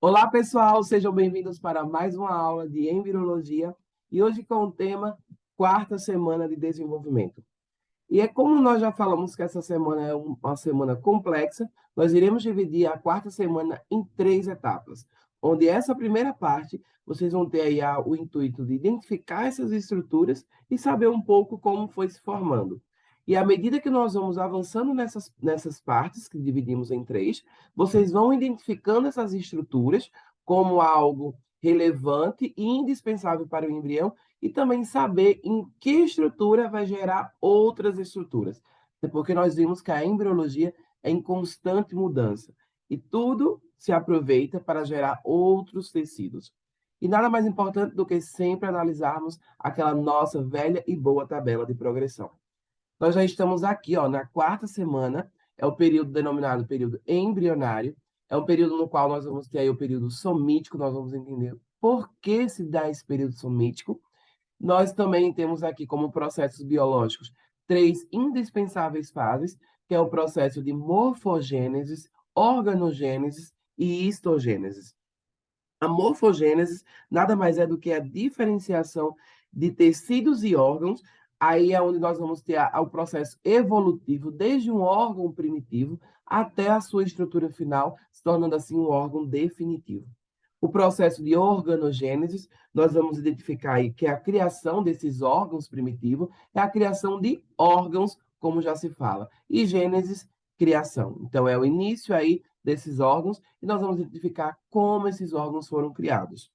Olá, pessoal, sejam bem-vindos para mais uma aula de embriologia e hoje com o tema quarta semana de desenvolvimento. E é como nós já falamos que essa semana é uma semana complexa, nós iremos dividir a quarta semana em três etapas, onde essa primeira parte vocês vão ter aí o intuito de identificar essas estruturas e saber um pouco como foi se formando. E à medida que nós vamos avançando nessas partes, que dividimos em três, vocês vão identificando essas estruturas como algo relevante e indispensável para o embrião e também saber em que estrutura vai gerar outras estruturas. Porque nós vimos que a embriologia é em constante mudança e tudo se aproveita para gerar outros tecidos. E nada mais importante do que sempre analisarmos aquela nossa velha e boa tabela de progressão. Nós já estamos aqui, ó, na quarta semana, é o período denominado período embrionário, é um período no qual nós vamos ter aí o período somítico, nós vamos entender por que se dá esse período somítico. Nós também temos aqui como processos biológicos três indispensáveis fases, que é o processo de morfogênese, organogênese e histogênese. A morfogênese nada mais é do que a diferenciação de tecidos e órgãos. Aí é onde nós vamos ter o processo evolutivo, desde um órgão primitivo até a sua estrutura final, se tornando assim um órgão definitivo. O processo de organogênese, nós vamos identificar aí que a criação desses órgãos primitivos é a criação de órgãos, como já se fala. E gênesis, criação. Então, é o início aí desses órgãos e nós vamos identificar como esses órgãos foram criados.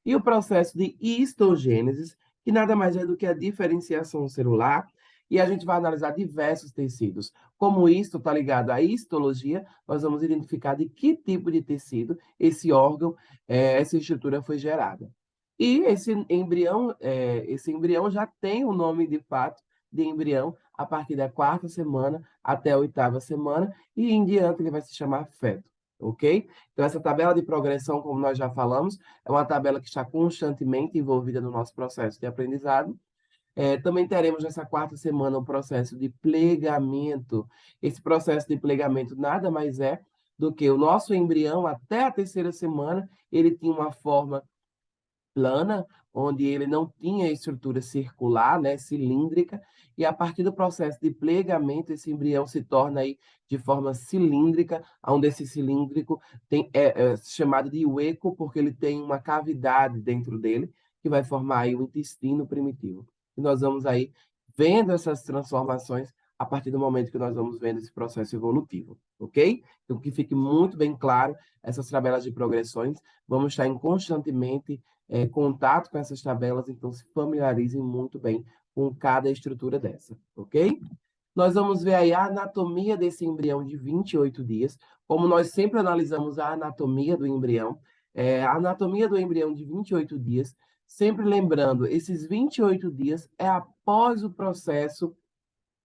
E o processo de histogênese, que nada mais é do que a diferenciação celular, e a gente vai analisar diversos tecidos. Como isto está ligado à histologia, nós vamos identificar de que tipo de tecido esse órgão, essa estrutura foi gerada. E esse embrião já tem o nome de fato de embrião a partir da quarta semana até a oitava semana, e em diante ele vai se chamar feto, ok? Então, essa tabela de progressão, como nós já falamos, é uma tabela que está constantemente envolvida no nosso processo de aprendizado. Também teremos nessa quarta semana o processo de plegamento. Esse processo de plegamento nada mais é do que o nosso embrião, até a terceira semana, ele tinha uma forma plana, onde ele não tinha estrutura circular, né, cilíndrica, e a partir do processo de plegamento, esse embrião se torna aí de forma cilíndrica, onde esse cilíndrico é chamado de ueco, porque ele tem uma cavidade dentro dele, que vai formar aí o intestino primitivo. E nós vamos aí vendo essas transformações a partir do momento que nós vamos vendo esse processo evolutivo, ok? Então, que fique muito bem claro essas tabelas de progressões, vamos estar em constantemente contato com essas tabelas, então se familiarizem muito bem com cada estrutura dessa, ok? Nós vamos ver aí a anatomia desse embrião de 28 dias, como nós sempre analisamos a anatomia do embrião, a anatomia do embrião de 28 dias, sempre lembrando, esses 28 dias é após o processo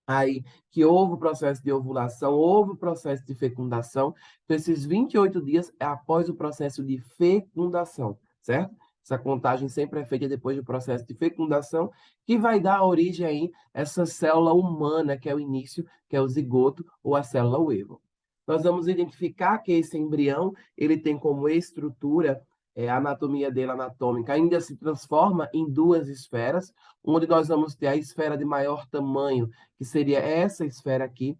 aí que houve o processo de ovulação, houve o processo de fecundação. Então, esses 28 dias é após o processo de fecundação, certo? Essa contagem sempre é feita depois do processo de fecundação, que vai dar origem aí a essa célula humana, que é o início, que é o zigoto ou a célula uevo. Nós vamos identificar que esse embrião, ele tem como estrutura, a anatomia dele anatômica ainda se transforma em duas esferas, onde nós vamos ter a esfera de maior tamanho, que seria essa esfera aqui,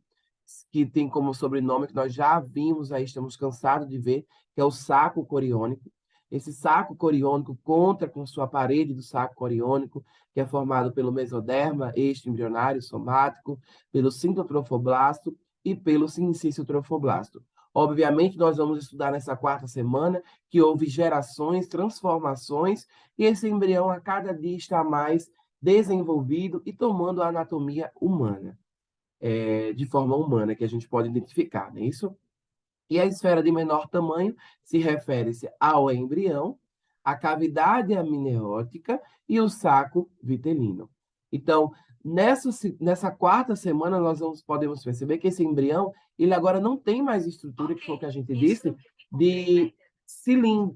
que tem como sobrenome, que nós já vimos aí, estamos cansados de ver, que é o saco coriônico. Esse saco coriônico conta com sua parede do saco coriônico, que é formado pelo mesoderma extraembrionário somático, pelo sintotrofoblasto e pelo sincício trofoblasto. Obviamente, nós vamos estudar nessa quarta semana que houve gerações, transformações, e esse embrião a cada dia está mais desenvolvido e tomando a anatomia humana, de forma humana, que a gente pode identificar, não é isso? E a esfera de menor tamanho se refere-se ao embrião, à cavidade amniótica e o saco vitelino. Então, nessa quarta semana, podemos perceber que esse embrião, ele agora não tem mais estrutura, que foi o que a gente disse, de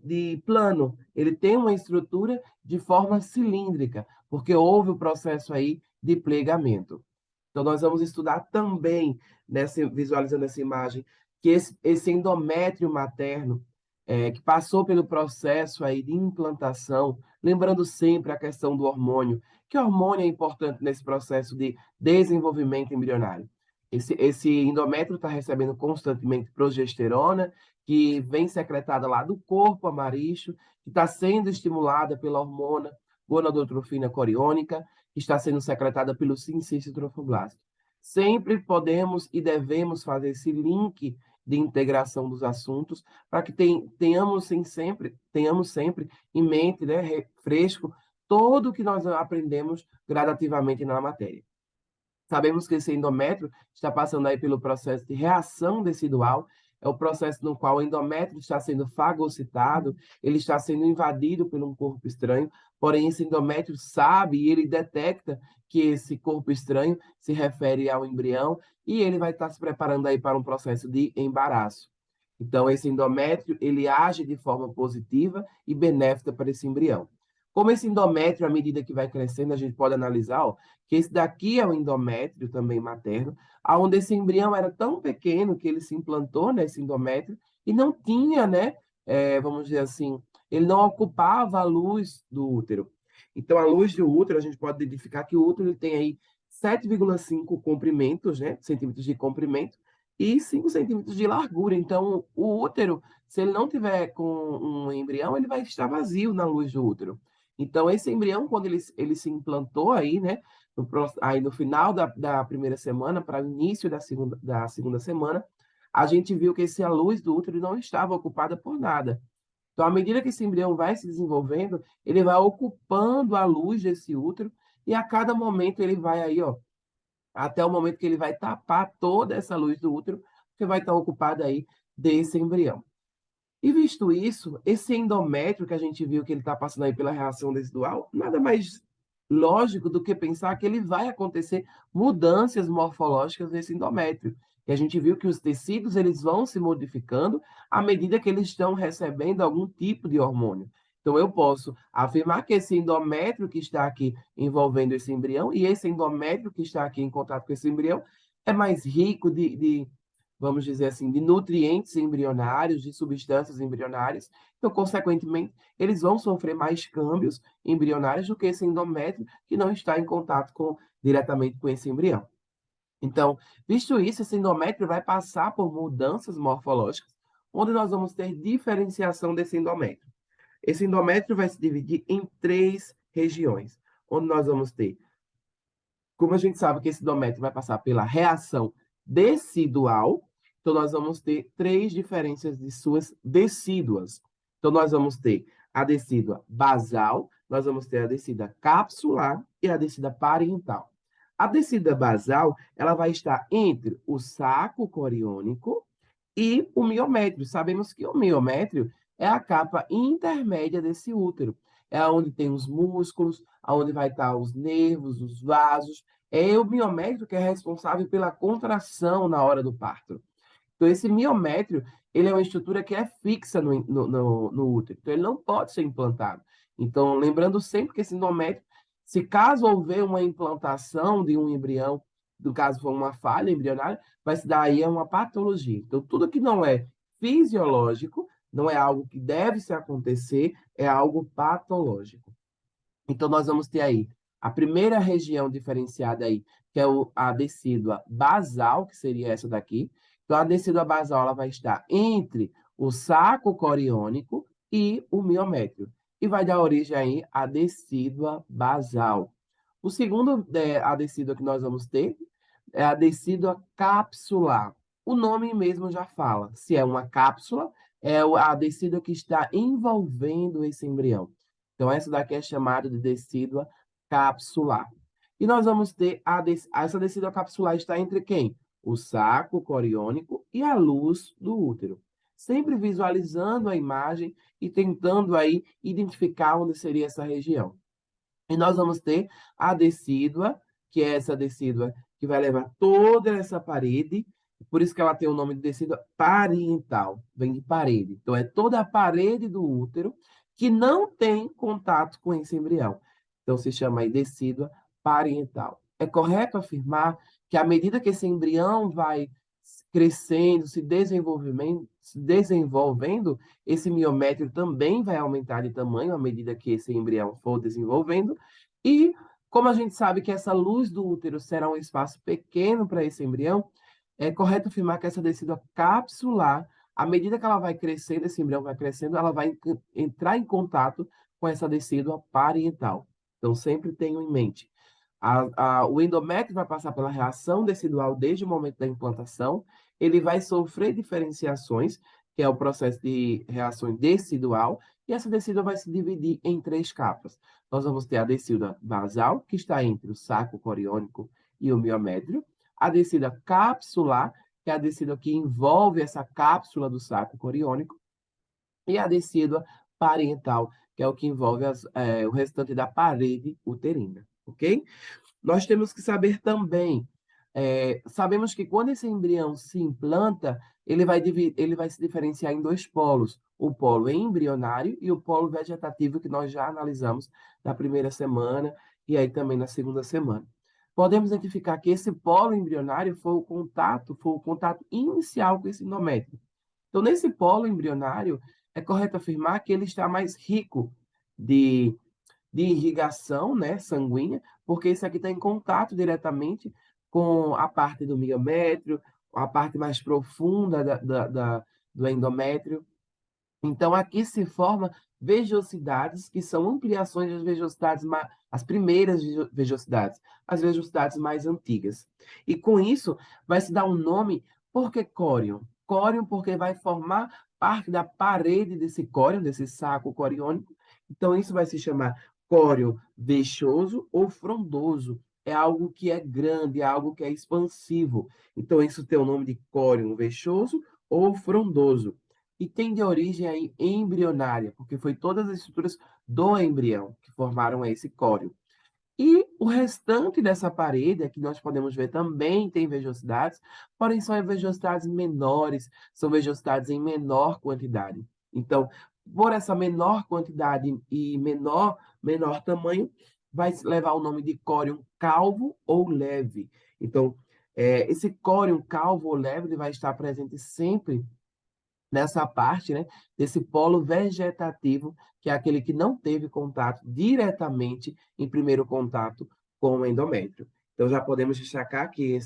de plano. Ele tem uma estrutura de forma cilíndrica, porque houve o processo aí de plegamento. Então, nós vamos estudar também, visualizando essa imagem, que esse endométrio materno, que passou pelo processo aí de implantação, lembrando sempre a questão do hormônio, que o hormônio é importante nesse processo de desenvolvimento embrionário. Esse endométrio está recebendo constantemente progesterona, que vem secretada lá do corpo amaríxo, que está sendo estimulada pela hormona gonadotrofina coriônica, que está sendo secretada pelo sincício trofoblasto. Sempre podemos e devemos fazer esse link de integração dos assuntos para que tenhamos sempre em mente, né, fresco, todo o que nós aprendemos gradativamente na matéria. Sabemos que esse endométrio está passando aí pelo processo de reação decidual, é o processo no qual o endométrio está sendo fagocitado, ele está sendo invadido por um corpo estranho, porém esse endométrio sabe e ele detecta que esse corpo estranho se refere ao embrião e ele vai estar se preparando aí para um processo de embaraço. Então esse endométrio, ele age de forma positiva e benéfica para esse embrião. Como esse endométrio, à medida que vai crescendo, a gente pode analisar, ó, que esse daqui é o endométrio também materno, aonde esse embrião era tão pequeno que ele se implantou nesse endométrio e não tinha, né, vamos dizer assim, ele não ocupava a luz do útero. Então, a luz do útero, a gente pode identificar que o útero ele tem aí 7,5 comprimentos, né, centímetros de comprimento, e 5 centímetros de largura. Então, o útero, se ele não tiver com um embrião, ele vai estar vazio na luz do útero. Então, esse embrião, quando ele se implantou aí, né, aí no final da primeira semana para o início da segunda semana, a gente viu que a luz do útero não estava ocupada por nada. Então, à medida que esse embrião vai se desenvolvendo, ele vai ocupando a luz desse útero e a cada momento ele vai aí, ó, até o momento que ele vai tapar toda essa luz do útero, que vai estar ocupada aí desse embrião. E visto isso, esse endométrio que a gente viu que ele está passando aí pela reação residual, nada mais lógico do que pensar que ele vai acontecer mudanças morfológicas nesse endométrio. E a gente viu que os tecidos eles vão se modificando à medida que eles estão recebendo algum tipo de hormônio. Então, eu posso afirmar que esse endométrio que está aqui envolvendo esse embrião e esse endométrio que está aqui em contato com esse embrião é mais rico vamos dizer assim, de nutrientes embrionários, de substâncias embrionárias. Então, consequentemente, eles vão sofrer mais câmbios embrionários do que esse endométrio que não está em contato diretamente com esse embrião. Então, visto isso, esse endométrio vai passar por mudanças morfológicas, onde nós vamos ter diferenciação desse endométrio. Esse endométrio vai se dividir em 3 regiões, onde nós vamos ter, como a gente sabe que esse endométrio vai passar pela reação decidual, então nós vamos ter 3 diferenças de suas decíduas. Então nós vamos ter a decídua basal, nós vamos ter a decídua capsular e a decídua parental. A decídua basal, ela vai estar entre o saco coriônico e o miométrio. Sabemos que o miométrio é a capa intermédia desse útero. É onde tem os músculos, onde vai estar os nervos, os vasos. É o miométrio que é responsável pela contração na hora do parto. Então, esse miométrio, ele é uma estrutura que é fixa no útero. Então, ele não pode ser implantado. Então, lembrando sempre que esse endométrio, se caso houver uma implantação de um embrião, no caso for uma falha embrionária, vai se dar aí uma patologia. Então, tudo que não é fisiológico, não é algo que deve se acontecer, é algo patológico. Então, nós vamos ter aí a primeira região diferenciada aí, que é a decídua basal, que seria essa daqui. Então, a decídua basal ela vai estar entre o saco coriônico e o miométrio. E vai dar origem aí à decídua basal. O segundo, a decídua que nós vamos ter é a decídua capsular. O nome mesmo já fala. Se é uma cápsula, é a decídua que está envolvendo esse embrião. Então, essa daqui é chamada de decídua capsular. E nós vamos ter essa decídua capsular está entre quem? O saco coriônico e a luz do útero. Sempre visualizando a imagem e tentando aí identificar onde seria essa região. E nós vamos ter a decídua, que é essa decídua que vai levar toda essa parede, por isso que ela tem o nome de decídua parental, vem de parede. Então, é toda a parede do útero que não tem contato com esse embrião. Então, se chama aí decídua parental. É correto afirmar que, à medida que esse embrião vai crescendo, se se desenvolvendo, esse miométrio também vai aumentar de tamanho à medida que esse embrião for desenvolvendo. E, como a gente sabe que essa luz do útero será um espaço pequeno para esse embrião, é correto afirmar que essa descida capsular, à medida que ela vai crescendo, esse embrião vai crescendo, ela vai entrar em contato com essa descida parietal. Então, sempre tenham em mente. O endométrio vai passar pela reação decidual desde o momento da implantação, ele vai sofrer diferenciações, que é o processo de reação decidual, e essa decida vai se dividir em três capas. Nós vamos ter a decida basal, que está entre o saco coriônico e o miométrio, a descida capsular, que é a descida que envolve essa cápsula do saco coriônico, e a descida parietal, que é o que envolve o restante da parede uterina, ok? Nós temos que saber também, sabemos que quando esse embrião se implanta, ele vai se diferenciar em dois polos, o polo embrionário e o polo vegetativo, que nós já analisamos na primeira semana e aí também na segunda semana. Podemos identificar que esse polo embrionário foi o contato inicial com esse endométrio. Então, nesse polo embrionário, é correto afirmar que ele está mais rico de irrigação, né, sanguínea, porque isso aqui está em contato diretamente com a parte do miométrio, a parte mais profunda do endométrio. Então, aqui se formam vejosidades, que são ampliações das vejosidades, as primeiras vejosidades, as vejosidades mais antigas. E com isso, vai se dar um nome, por que córion? Córion porque vai formar parte da parede desse córion, desse saco coriônico. Então, isso vai se chamar córion vexoso ou frondoso. É algo que é grande, é algo que é expansivo. Então, isso tem o nome de córion vexoso ou frondoso e tem de origem aí embrionária, porque foi todas as estruturas do embrião que formaram esse córeo. E o restante dessa parede, aqui nós podemos ver também tem vejosidades, porém são vejosidades menores, são vejosidades em menor quantidade. Então, por essa menor quantidade e menor tamanho, vai levar o nome de córion calvo ou leve. Então, esse córion calvo ou leve ele vai estar presente sempre nessa parte, né, desse polo vegetativo, que é aquele que não teve contato diretamente em primeiro contato com o endométrio. Então, já podemos destacar que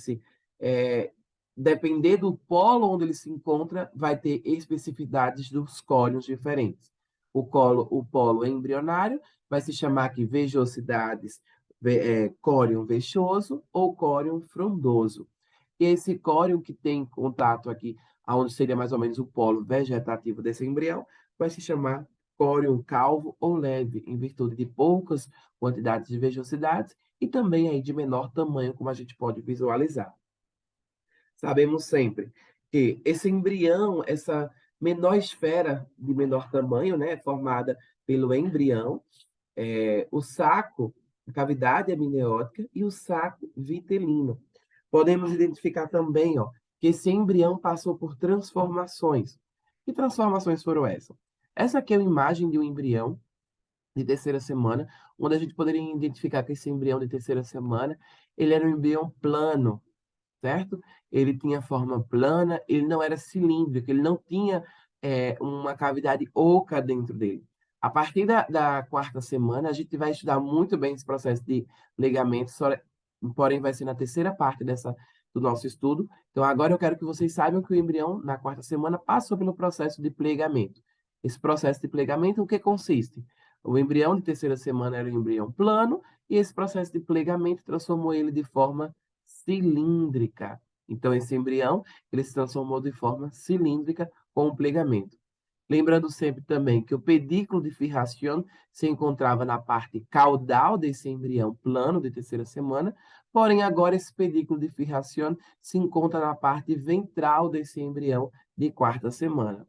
depender do polo onde ele se encontra, vai ter especificidades dos córions diferentes. O polo embrionário vai se chamar aqui vejosidades, córion vexoso ou córion frondoso. E esse córion que tem contato aqui onde seria mais ou menos o polo vegetativo desse embrião, vai se chamar córion calvo ou leve, em virtude de poucas quantidades de vejosidades e também aí de menor tamanho, como a gente pode visualizar. Sabemos sempre que esse embrião, essa menor esfera de menor tamanho, né, formada pelo embrião, o saco, a cavidade amniótica e o saco vitelino. Podemos identificar também, ó, que esse embrião passou por transformações. Que transformações foram essas? Essa aqui é uma imagem de um embrião de terceira semana, onde a gente poderia identificar que esse embrião de terceira semana, ele era um embrião plano, certo? Ele tinha forma plana, ele não era cilíndrico, ele não tinha uma cavidade oca dentro dele. A partir da quarta semana, a gente vai estudar muito bem esse processo de ligamento, porém vai ser na terceira parte do nosso estudo. Então, agora eu quero que vocês saibam que o embrião, na quarta semana, passou pelo processo de plegamento. Esse processo de plegamento, o que consiste? O embrião de terceira semana era um embrião plano, e esse processo de plegamento transformou ele de forma cilíndrica. Então, esse embrião, ele se transformou de forma cilíndrica com o plegamento. Lembrando sempre também que o pedículo de Firracion se encontrava na parte caudal desse embrião plano de terceira semana, porém agora esse pedículo de Firracion se encontra na parte ventral desse embrião de quarta semana.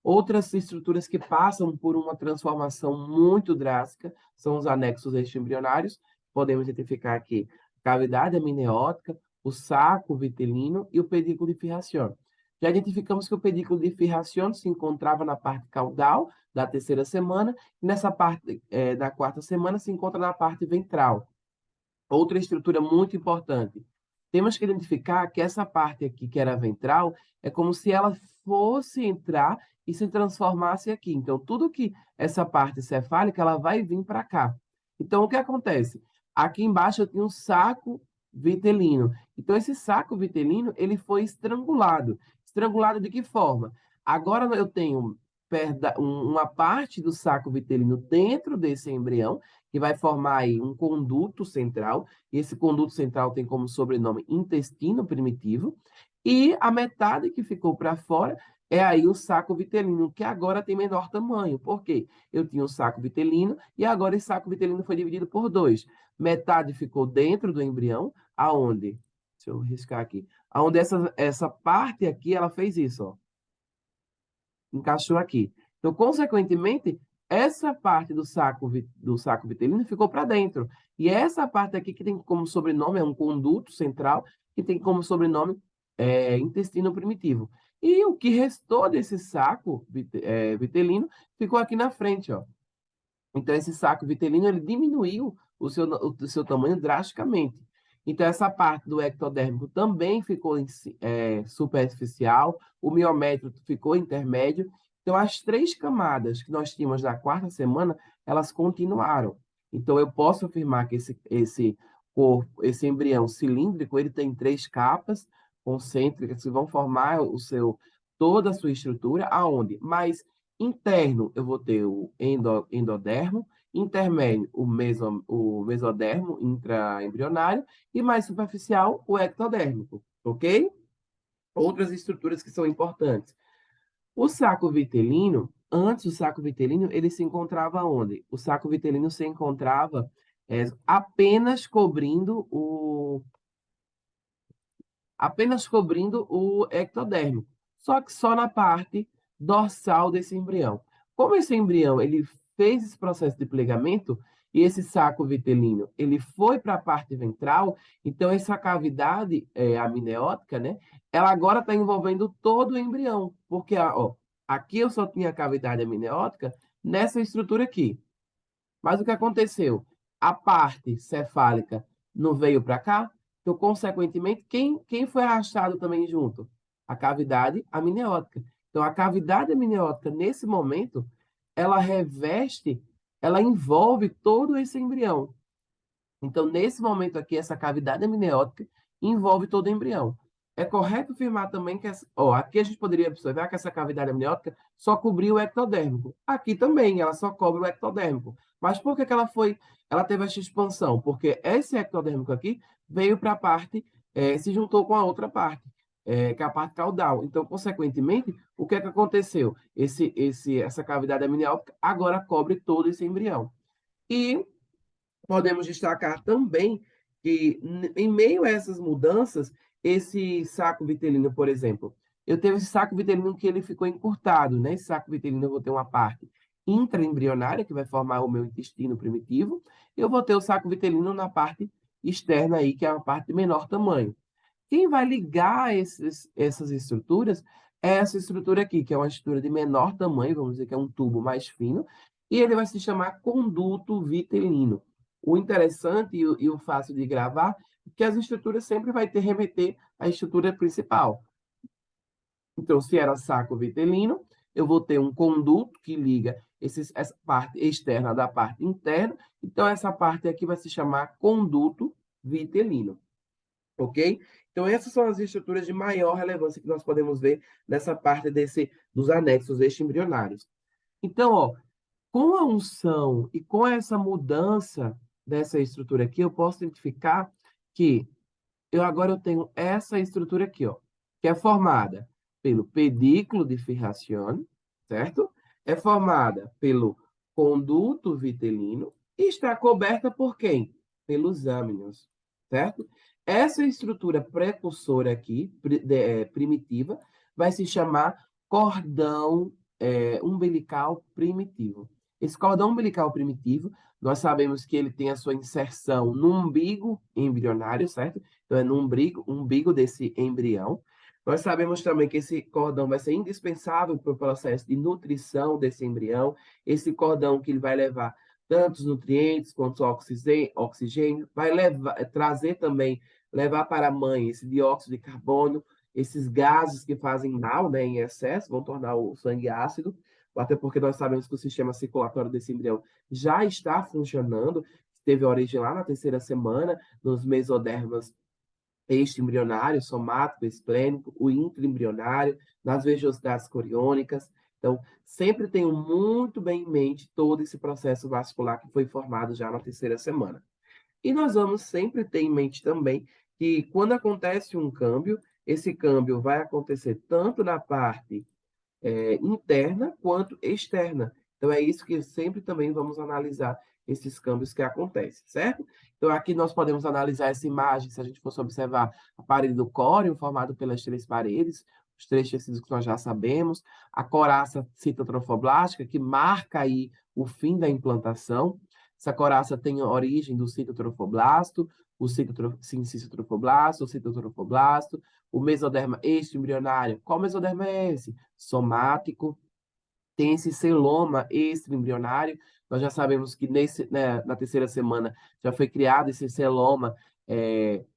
Outras estruturas que passam por uma transformação muito drástica são os anexos extraembrionários. Podemos identificar aqui a cavidade amniótica, o saco vitelino e o pedículo de Firracion. Já identificamos que o pedículo de Firracion se encontrava na parte caudal da terceira semana, e nessa parte da quarta semana se encontra na parte ventral. Outra estrutura muito importante. Temos que identificar que essa parte aqui, que era ventral, é como se ela fosse entrar e se transformasse aqui. Então, tudo que essa parte cefálica, ela vai vir para cá. Então, o que acontece? Aqui embaixo eu tinha um saco vitelino. Então, esse saco vitelino, ele foi estrangulado. Estrangulado de que forma? Agora eu tenho uma parte do saco vitelino dentro desse embrião, que vai formar aí um conduto central, e esse conduto central tem como sobrenome intestino primitivo, e a metade que ficou para fora é aí o saco vitelino, que agora tem menor tamanho. Por quê? Eu tinha um saco vitelino e agora esse saco vitelino foi dividido por dois. Metade ficou dentro do embrião, aonde? Deixa eu riscar aqui. Aonde essa parte aqui, ela fez isso, ó. Encaixou aqui. Então, consequentemente, essa parte do saco vitelino ficou para dentro. E essa parte aqui que tem como sobrenome, é um conduto central, que tem como sobrenome intestino primitivo. E o que restou desse saco vitelino ficou aqui na frente, ó. Então, esse saco vitelino ele diminuiu o seu tamanho drasticamente. Então, essa parte do ectodérmico também ficou superficial, o miométrio ficou intermédio. Então, as três camadas que nós tínhamos na quarta semana, elas continuaram. Então, eu posso afirmar que esse corpo, esse embrião cilíndrico, ele tem três capas concêntricas que vão formar toda a sua estrutura, aonde? Mas interno, eu vou ter o endodermo, intermédio, o mesodermo intraembrionário, e mais superficial, o ectodérmico, ok? Outras estruturas que são importantes. O saco vitelino, antes o saco vitelino, ele se encontrava onde? O saco vitelino se encontrava apenas cobrindo o ectodérmico, só que só na parte dorsal desse embrião. Como esse embrião ele fez esse processo de plegamento e esse saco vitelino ele foi para a parte ventral, então essa cavidade amniótica, né, ela agora está envolvendo todo o embrião, porque ó, aqui eu só tinha a cavidade amniótica nessa estrutura aqui. Mas o que aconteceu? A parte cefálica não veio para cá, então, consequentemente, quem foi arrastado também junto? A cavidade amniótica. Então, a cavidade amniótica, nesse momento, ela reveste, ela envolve todo esse embrião. Então, nesse momento aqui, essa cavidade amniótica envolve todo o embrião. É correto afirmar também que aqui a gente poderia observar que essa cavidade amniótica só cobriu o ectodérmico. Aqui também, ela só cobre o ectodérmico. Mas por que ela teve essa expansão? Porque esse ectodérmico aqui veio para a parte, se juntou com a outra parte, que é a parte caudal. Então, consequentemente, o que é que aconteceu? Essa cavidade amniótica agora cobre todo esse embrião. E podemos destacar também que, em meio a essas mudanças, esse saco vitelino, por exemplo, eu tenho esse saco vitelino que ele ficou encurtado, né? Esse saco vitelino eu vou ter uma parte intraembrionária, que vai formar o meu intestino primitivo, e eu vou ter o saco vitelino na parte externa aí, que é uma parte de menor tamanho. Quem vai ligar essas estruturas é essa estrutura aqui, que é uma estrutura de menor tamanho, vamos dizer que é um tubo mais fino, e ele vai se chamar conduto vitelino. O interessante e o fácil de gravar é que as estruturas sempre vai ter remeter à estrutura principal. Então, se era saco vitelino, eu vou ter um conduto que liga essa parte externa da parte interna. Então, essa parte aqui vai se chamar conduto vitelino. Ok? Então, essas são as estruturas de maior relevância que nós podemos ver nessa parte dos anexos extra-embrionários. Então, ó, com a unção e com essa mudança dessa estrutura aqui, eu posso identificar que agora eu tenho essa estrutura aqui, ó, que é formada pelo pedículo de Firracione, certo? É formada pelo conduto vitelino e está coberta por quem? Pelos âmnios, certo? Essa estrutura precursora aqui, primitiva, vai se chamar cordão umbilical primitivo. Esse cordão umbilical primitivo, nós sabemos que ele tem a sua inserção no umbigo embrionário, certo? Então, é no umbigo desse embrião. Nós sabemos também que esse cordão vai ser indispensável para o processo de nutrição desse embrião. Esse cordão que ele vai levar tantos nutrientes quanto oxigênio, vai trazer também, levar para a mãe esse dióxido de carbono, esses gases que fazem mal, né, em excesso, vão tornar o sangue ácido, até porque nós sabemos que o sistema circulatório desse embrião já está funcionando, teve origem lá na terceira semana, nos mesodermas extra-embrionário, somático, esplênico, o intra-embrionário, nas vejosidades coriônicas. Então, sempre tenho muito bem em mente todo esse processo vascular que foi formado já na terceira semana. E nós vamos sempre ter em mente também que quando acontece um câmbio, esse câmbio vai acontecer tanto na parte interna quanto externa. Então, é isso que sempre também vamos analisar esses câmbios que acontecem, certo? Então, aqui nós podemos analisar essa imagem, se a gente fosse observar a parede do córeo, formado pelas três paredes, os três tecidos que nós já sabemos, a coraça citotrofoblástica, que marca aí o fim da implantação. Essa coraça tem origem do citotrofoblasto, o citotrofoblasto, o citotrofoblasto, o mesoderma extraembrionário. Qual mesoderma é esse? Somático. Tem esse celoma extraembrionário. Nós já sabemos que né, na terceira semana já foi criado esse celoma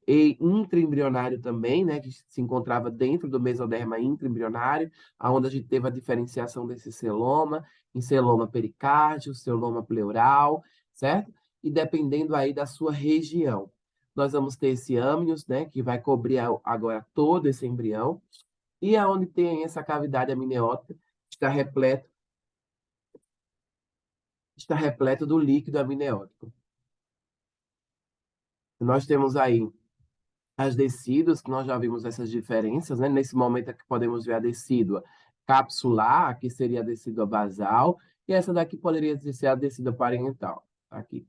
e intraembrionário também, né, que se encontrava dentro do mesoderma intraembrionário, onde a gente teve a diferenciação desse celoma, em celoma pericárdio, celoma pleural, certo? E dependendo aí da sua região. Nós vamos ter esse âmnios, né, que vai cobrir agora todo esse embrião, e aonde tem essa cavidade amniótica, está repleto do líquido amniótico. Nós temos aí as decíduas, que nós já vimos essas diferenças, né? Nesse momento aqui podemos ver a decídua capsular, que seria a decídua basal, e essa daqui poderia ser a decídua parental, aqui.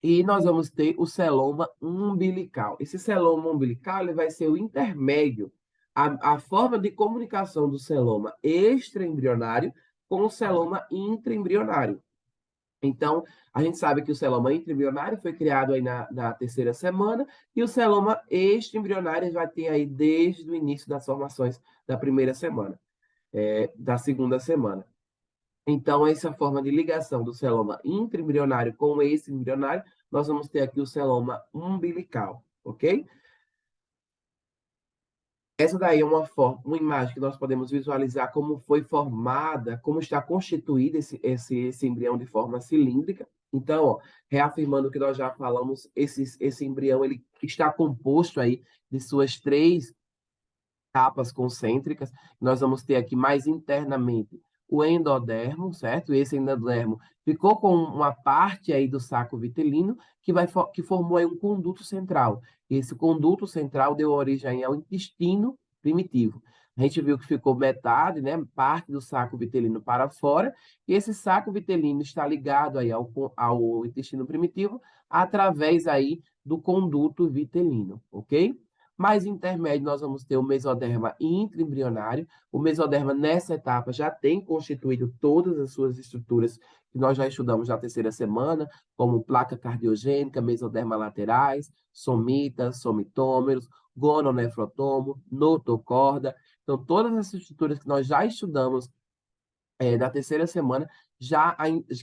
E nós vamos ter o celoma umbilical. Esse celoma umbilical ele vai ser o intermédio, a forma de comunicação do celoma extraembrionário com o celoma intraembrionário. Então, a gente sabe que o celoma intraembrionário foi criado aí na terceira semana e o celoma extraembrionário vai ter aí desde o início das formações da primeira semana, da segunda semana. Então, essa forma de ligação do celoma intraembrionário com o extraembrionário, nós vamos ter aqui o celoma umbilical, ok? Essa daí é uma imagem que nós podemos visualizar como foi formada, como está constituído esse embrião de forma cilíndrica. Então, ó, reafirmando o que nós já falamos, esse embrião ele está composto aí de suas três capas concêntricas. Nós vamos ter aqui mais internamente o endodermo, certo? Esse endodermo ficou com uma parte aí do saco vitelino que formou aí um conduto central. Esse conduto central deu origem ao intestino primitivo. A gente viu que ficou metade, né, parte do saco vitelino para fora, e esse saco vitelino está ligado aí ao intestino primitivo através aí do conduto vitelino, ok? Mais intermédio, nós vamos ter o mesoderma intraembrionário. O mesoderma, nessa etapa, já tem constituído todas as suas estruturas que nós já estudamos na terceira semana, como placa cardiogênica, mesoderma laterais, somitas, somitômeros, gononefrotomo, notocorda. Então, todas essas estruturas que nós já estudamos na terceira semana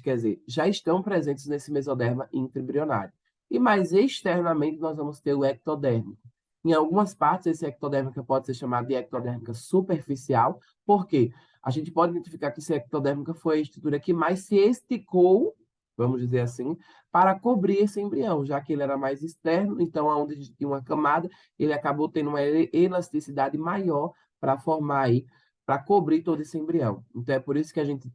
quer dizer, já estão presentes nesse mesoderma intraembrionário. E mais externamente, nós vamos ter o ectodérmico. Em algumas partes, esse ectodérmica pode ser chamado de ectodérmica superficial, porque a gente pode identificar que esse ectodérmica foi a estrutura que mais se esticou, vamos dizer assim, para cobrir esse embrião, já que ele era mais externo, então, onde a gente tinha uma camada, ele acabou tendo uma elasticidade maior para formar aí, para cobrir todo esse embrião. Então, é por isso que a gente,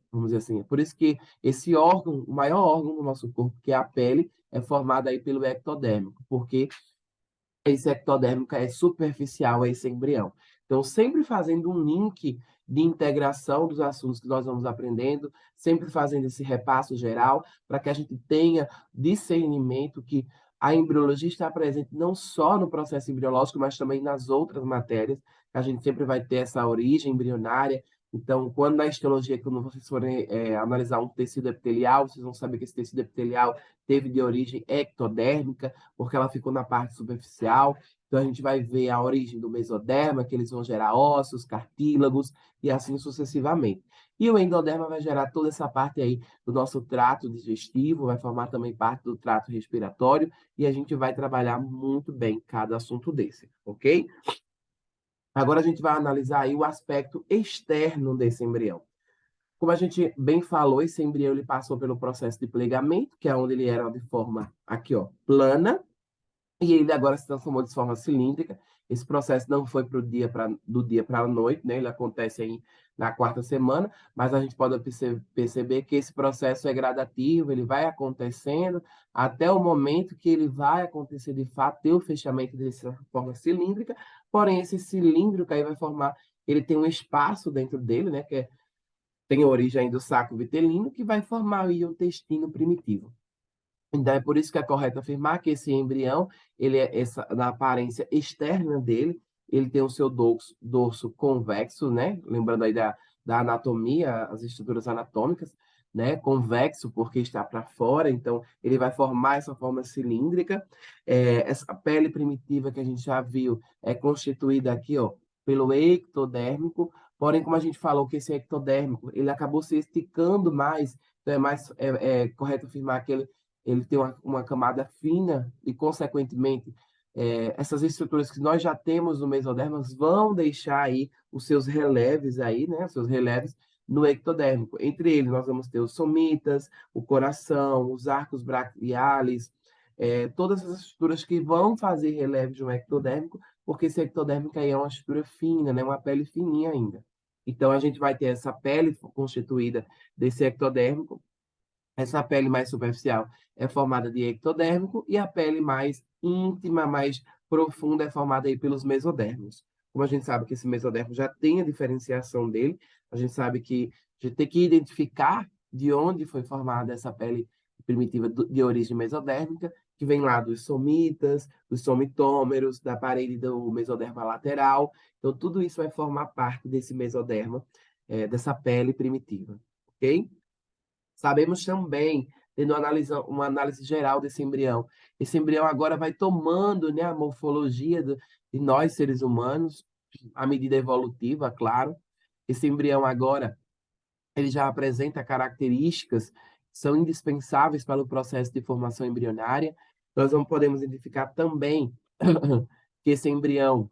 vamos dizer assim, é por isso que esse órgão, o maior órgão do nosso corpo, que é a pele, é formado aí pelo ectodérmico, porque esse ectodérmico é superficial a esse embrião. Então, sempre fazendo um link de integração dos assuntos que nós vamos aprendendo, sempre fazendo esse repasso geral, para que a gente tenha discernimento que a embriologia está presente não só no processo embriológico, mas também nas outras matérias, que a gente sempre vai ter essa origem embrionária. Então, quando na histologia, quando vocês forem analisar um tecido epitelial, vocês vão saber que esse tecido epitelial teve de origem ectodérmica, porque ela ficou na parte superficial. Então, a gente vai ver a origem do mesoderma, que eles vão gerar ossos, cartílagos e assim sucessivamente. E o endoderma vai gerar toda essa parte aí do nosso trato digestivo, vai formar também parte do trato respiratório, e a gente vai trabalhar muito bem cada assunto desse, ok? Agora a gente vai analisar aí o aspecto externo desse embrião. Como a gente bem falou, esse embrião ele passou pelo processo de plegamento, que é onde ele era de forma aqui, ó, plana, e ele agora se transformou de forma cilíndrica. Esse processo não foi do dia para a noite, né? Ele acontece aí na quarta semana, mas a gente pode perceber que esse processo é gradativo, ele vai acontecendo até o momento que ele vai acontecer de fato, ter o fechamento dessa forma cilíndrica, porém esse cilíndrico aí vai formar, ele tem um espaço dentro dele, né? Tem origem do saco vitelino, que vai formar aí o intestino primitivo. Então, é por isso que é correto afirmar que esse embrião, na aparência externa dele, ele tem o seu dorso convexo, né? Lembrando aí da anatomia, as estruturas anatômicas, né? Convexo, porque está para fora, então ele vai formar essa forma cilíndrica. Essa pele primitiva que a gente já viu é constituída aqui, ó, pelo ectodérmico, porém, como a gente falou que esse ectodérmico, ele acabou se esticando mais, então é correto afirmar que ele tem uma camada fina e, consequentemente, essas estruturas que nós já temos no mesoderma vão deixar aí os seus releves aí, né, os seus releves no ectodérmico. Entre eles, nós vamos ter os somitas, o coração, os arcos braquiales, todas essas estruturas que vão fazer releves de um ectodérmico, porque esse ectodérmico aí é uma estrutura fina, né, uma pele fininha ainda. Então, a gente vai ter essa pele constituída desse ectodérmico. Essa pele mais superficial é formada de ectodérmico e a pele mais íntima, mais profunda é formada aí pelos mesodermos. Como a gente sabe que esse mesodermo já tem a diferenciação dele, a gente sabe que a gente tem que identificar de onde foi formada essa pele primitiva de origem mesodérmica, que vem lá dos somitas, dos somitômeros, da parede do mesoderma lateral. Então, tudo isso vai formar parte desse mesoderma, dessa pele primitiva, ok? Sabemos também, tendo uma análise geral desse embrião, esse embrião agora vai tomando, né, a morfologia de nós, seres humanos, à medida evolutiva, claro. Esse embrião agora, ele já apresenta características que são indispensáveis para o processo de formação embrionária. Nós não podemos identificar também que esse embrião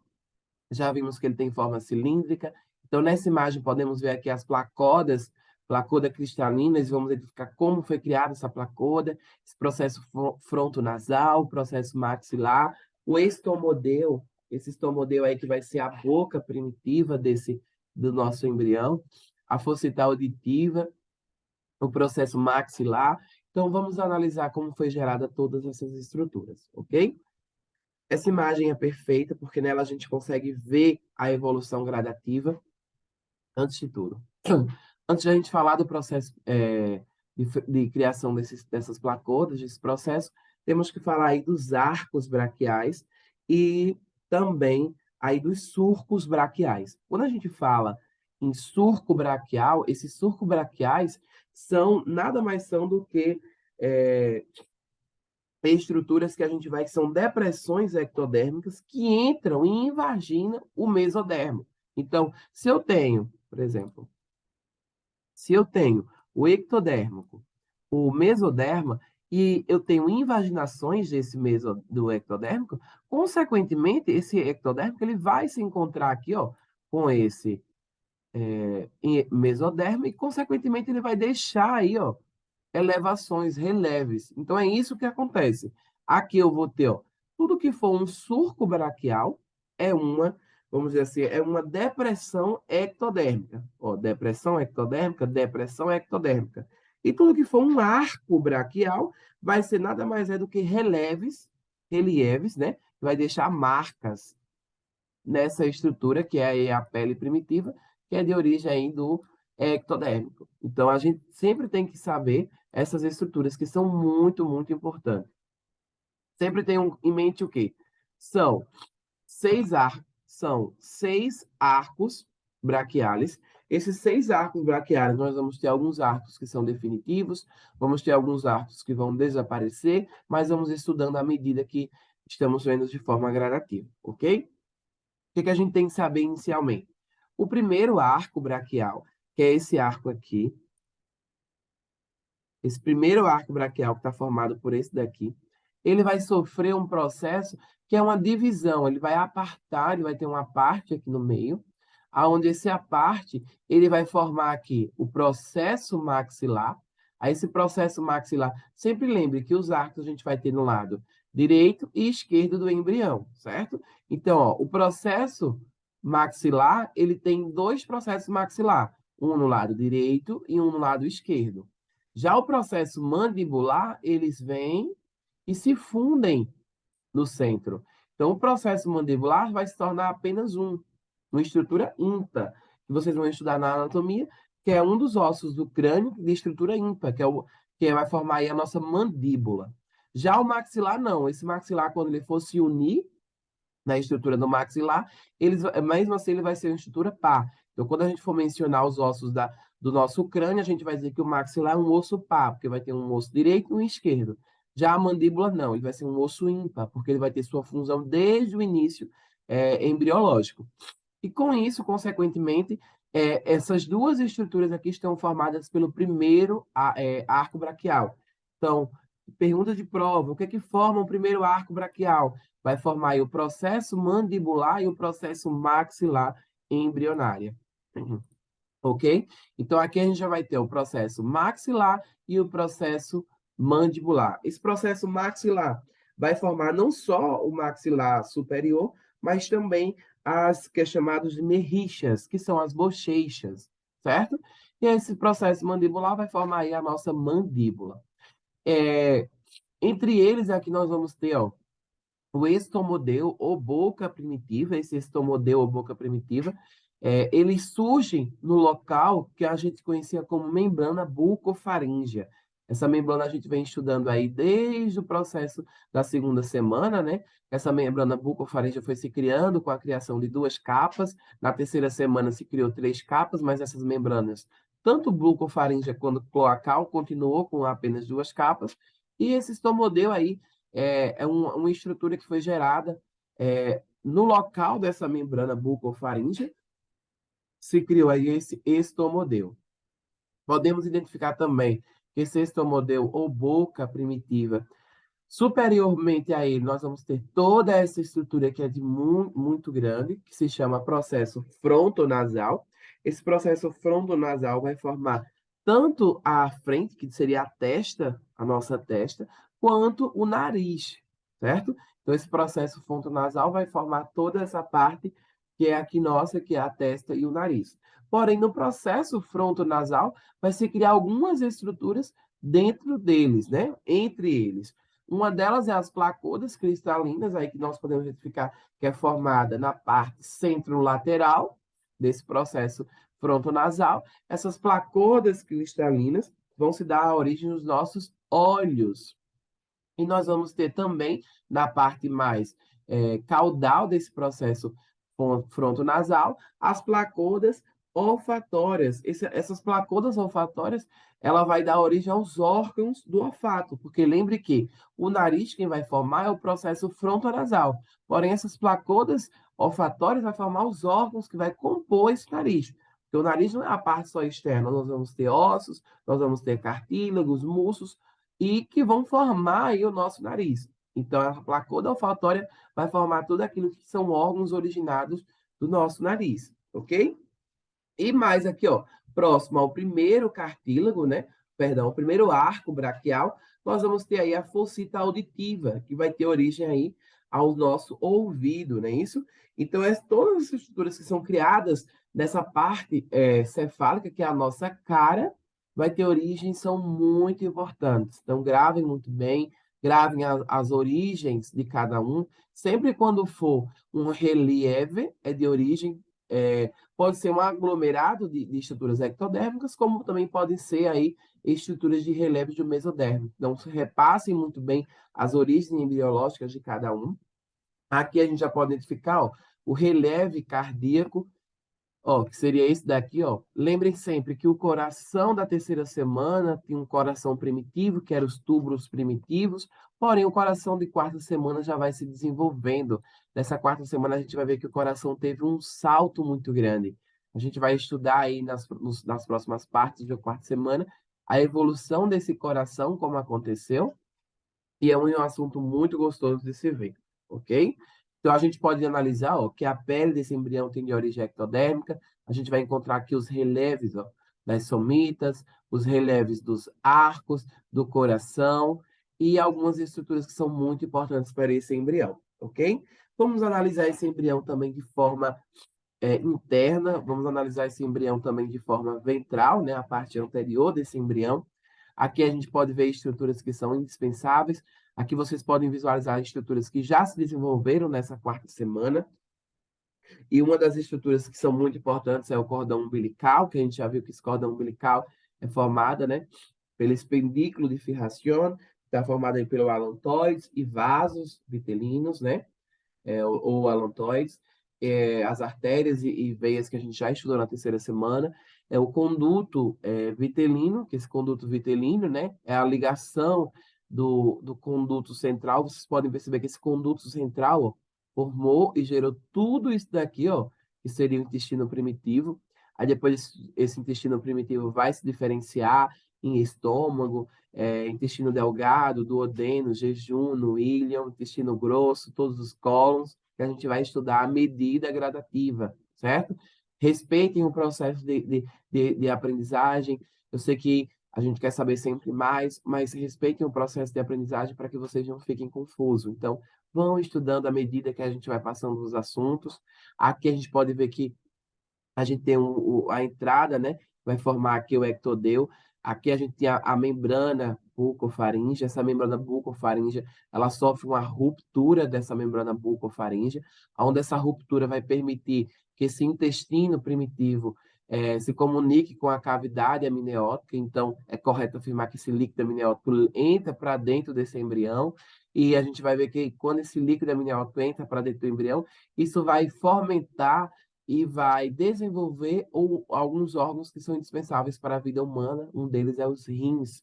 já vimos que ele tem forma cilíndrica. Então, nessa imagem, podemos ver aqui as placodas, placoda cristalina, e vamos identificar como foi criada essa placoda, esse processo frontonasal, processo maxilar, o estomodeu, esse estomodeu aí que vai ser a boca primitiva do nosso embrião, a fossita auditiva, o processo maxilar. Então, vamos analisar como foi gerada todas essas estruturas, ok? Essa imagem é perfeita porque nela a gente consegue ver a evolução gradativa antes de tudo. Antes de a gente falar do processo de criação dessas placodas, desse processo, temos que falar aí dos arcos braquiais e também aí dos surcos braquiais. Quando a gente fala em surco braquial, esses surcos braquiais nada mais são do que estruturas que a gente vai, que são depressões ectodérmicas que entram e invaginam o mesodermo. Então, se eu tenho, por exemplo, se eu tenho o ectodérmico, o mesoderma, e eu tenho invaginações do ectodérmico, consequentemente, esse ectodérmico ele vai se encontrar aqui, ó, com esse mesoderma e, consequentemente, ele vai deixar aí, ó, elevações, releves. Então, é isso que acontece. Aqui eu vou ter, ó, tudo que for um surco braquial vamos dizer assim, é uma depressão ectodérmica. Ó, depressão ectodérmica, depressão ectodérmica. E tudo que for um arco braquial vai ser nada mais do que relieves, né? Vai deixar marcas nessa estrutura, que é aí a pele primitiva, que é de origem aí do ectodérmico. Então, a gente sempre tem que saber essas estruturas que são muito, muito importantes. Sempre tenham em mente o quê? São são 6 arcos braquiais. Esses 6 arcos braquiais, nós vamos ter alguns arcos que são definitivos, vamos ter alguns arcos que vão desaparecer, mas vamos estudando à medida que Estamos vendo de forma gradativa, ok? O que a gente tem que saber inicialmente? O primeiro arco braquial, que é esse arco aqui, esse primeiro arco braquial que está formado por esse daqui, ele vai sofrer um processo que é uma divisão. Ele vai apartar, ele vai ter uma parte aqui no meio, aonde esse aparte, ele vai formar aqui o processo maxilar. Aí esse processo maxilar, sempre lembre que os arcos a gente vai ter no lado direito e esquerdo do embrião, certo? Então, ó, o processo maxilar, ele tem dois processos maxilar, um no lado direito e um no lado esquerdo. Já o processo mandibular, eles vêm e se fundem no centro. Então, o processo mandibular vai se tornar apenas uma estrutura ímpar, que vocês vão estudar na anatomia, que é um dos ossos do crânio de estrutura ímpar, que vai formar aí a nossa mandíbula. Já o maxilar, não. Esse maxilar, quando ele for se unir na estrutura do maxilar, mesmo assim ele vai ser uma estrutura par. Então, quando a gente for mencionar os ossos do nosso crânio, a gente vai dizer que o maxilar é um osso par, porque vai ter um osso direito e um esquerdo. Já a mandíbula, não, ele vai ser um osso ímpar, porque ele vai ter sua função desde o início embriológico. E com isso, consequentemente, essas duas estruturas aqui estão formadas pelo primeiro arco braquial. Então, pergunta de prova, o que é que forma o primeiro arco braquial? Vai formar aí o processo mandibular e o processo maxilar embrionária. Ok? Então, aqui a gente já vai ter o processo maxilar e o processo mandibular. Esse processo maxilar vai formar não só o maxilar superior, mas também as que é chamado de merrixas, que são as bochechas, certo? E esse processo mandibular vai formar aí a nossa mandíbula. Entre eles, aqui nós vamos ter, ó, o estomodeu ou boca primitiva. Esse estomodeu ou boca primitiva, eles surgem no local que a gente conhecia como membrana bucofaríngea. Essa membrana a gente vem estudando aí desde o processo da segunda semana, né? Essa membrana bucofaríngea foi se criando com a criação de duas capas. Na terceira semana se criou três capas, mas essas membranas, tanto bucofaríngea quanto cloacal, continuou com apenas duas capas. E esse estomodeu aí uma estrutura que foi gerada no local dessa membrana bucofaríngea, se criou aí esse estomodeu. Podemos identificar também que esse estomodeu ou boca primitiva, superiormente a ele, nós vamos ter toda essa estrutura que é de muito grande, que se chama processo frontonasal. Esse processo frontonasal vai formar tanto a frente, que seria a testa, a nossa testa, quanto o nariz, certo? Então, esse processo frontonasal vai formar toda essa parte que é aqui nossa, que é a testa e o nariz. Porém, no processo frontonasal, vai se criar algumas estruturas dentro deles, né? Entre eles. Uma delas é as placodas cristalinas, aí que nós podemos identificar que é formada na parte centrolateral desse processo frontonasal. Essas placodas cristalinas vão se dar a origem nos nossos olhos. E nós vamos ter também, na parte mais caudal desse processo frontonasal, as placodas olfatórias. Essas placodas olfatórias, ela vai dar origem aos órgãos do olfato, porque lembre que o nariz quem vai formar é o processo frontonasal. Porém, essas placodas olfatórias vai formar os órgãos que vai compor esse nariz. Porque o nariz não é a parte só externa, nós vamos ter ossos, nós vamos ter cartílagos, músculos, e que vão formar aí o nosso nariz. Então, a placoda olfatória vai formar tudo aquilo que são órgãos originados do nosso nariz, ok? E mais aqui, ó, próximo ao primeiro cartílago, né? Perdão, o primeiro arco braquial, nós vamos ter aí a focita auditiva, que vai ter origem aí ao nosso ouvido, não é isso? Então, todas as estruturas que são criadas nessa parte cefálica, que é a nossa cara, vai ter origem, são muito importantes. Então, gravem muito bem, gravem as origens de cada um. Sempre quando for um relieve, é de origem pode ser um aglomerado de estruturas ectodérmicas, como também podem ser aí estruturas de relevo do mesodérmico. Então, repassem muito bem as origens embriológicas de cada um. Aqui a gente já pode identificar, ó, o releve cardíaco, ó, que seria esse daqui, ó. Lembrem sempre que o coração da terceira semana tem um coração primitivo, que eram os túbulos primitivos, Porém, o coração de quarta semana já vai se desenvolvendo. Nessa quarta semana, a gente vai ver que o coração teve um salto muito grande. A gente vai estudar aí nas próximas partes da quarta semana a evolução desse coração, como aconteceu, e é um assunto muito gostoso de se ver, ok? Então, a gente pode analisar, ó, que a pele desse embrião tem de origem ectodérmica. A gente vai encontrar aqui os releves, ó, das somitas, os releves dos arcos, do coração e algumas estruturas que são muito importantes para esse embrião, ok? Vamos analisar esse embrião também de forma interna, vamos analisar esse embrião também de forma ventral, né, a parte anterior desse embrião. Aqui a gente pode ver estruturas que são indispensáveis. Aqui vocês podem visualizar estruturas que já se desenvolveram nessa quarta semana. E uma das estruturas que são muito importantes é o cordão umbilical, que a gente já viu que esse cordão umbilical é formado, né, pelo espendículo de Firracion, está formado aí pelo alontóides e vasos vitelinos, né? Ou alontóides, as artérias e veias que a gente já estudou na terceira semana, o conduto vitelino, que esse conduto vitelino, né, é a ligação do conduto central. Vocês podem perceber que esse conduto central, ó, formou e gerou tudo isso daqui, ó, que seria o intestino primitivo. Aí depois esse intestino primitivo vai se diferenciar em estômago, intestino delgado, duodeno, jejum, íleon, intestino grosso, todos os cólons, que a gente vai estudar a medida gradativa, certo? Respeitem o processo de aprendizagem. Eu sei que a gente quer saber sempre mais, mas respeitem o processo de aprendizagem para que vocês não fiquem confusos. Então, vão estudando à medida que a gente vai passando os assuntos. Aqui a gente pode ver que a gente tem a entrada, né? Vai formar aqui o ectodeu. Aqui a gente tem a membrana bucofaríngea. Essa membrana bucofaríngea, ela sofre uma ruptura dessa membrana bucofaríngea, onde essa ruptura vai permitir que esse intestino primitivo se comunique com a cavidade amniótica. Então, é correto afirmar que esse líquido amniótico entra para dentro desse embrião, e a gente vai ver que quando esse líquido amniótico entra para dentro do embrião, isso vai fomentar e vai desenvolver alguns órgãos que são indispensáveis para a vida humana. Um deles é os rins,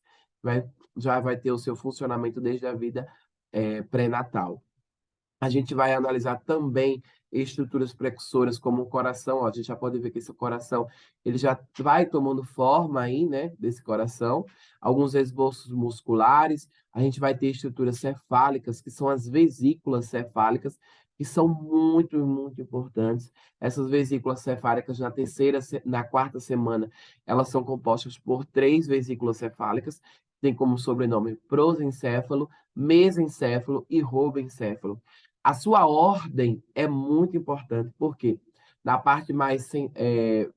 já vai ter o seu funcionamento desde a vida pré-natal. A gente vai analisar também estruturas precursoras como o coração. Ó, a gente já pode ver que esse coração ele já vai tomando forma aí, né, desse coração. Alguns esboços musculares. A gente vai ter estruturas cefálicas, que são as vesículas cefálicas, que são muito, muito importantes. Essas vesículas cefálicas, na quarta semana, elas são compostas por 3 vesículas cefálicas, tem como sobrenome prosencéfalo, mesencéfalo e robencéfalo. A sua ordem é muito importante, porque na parte mais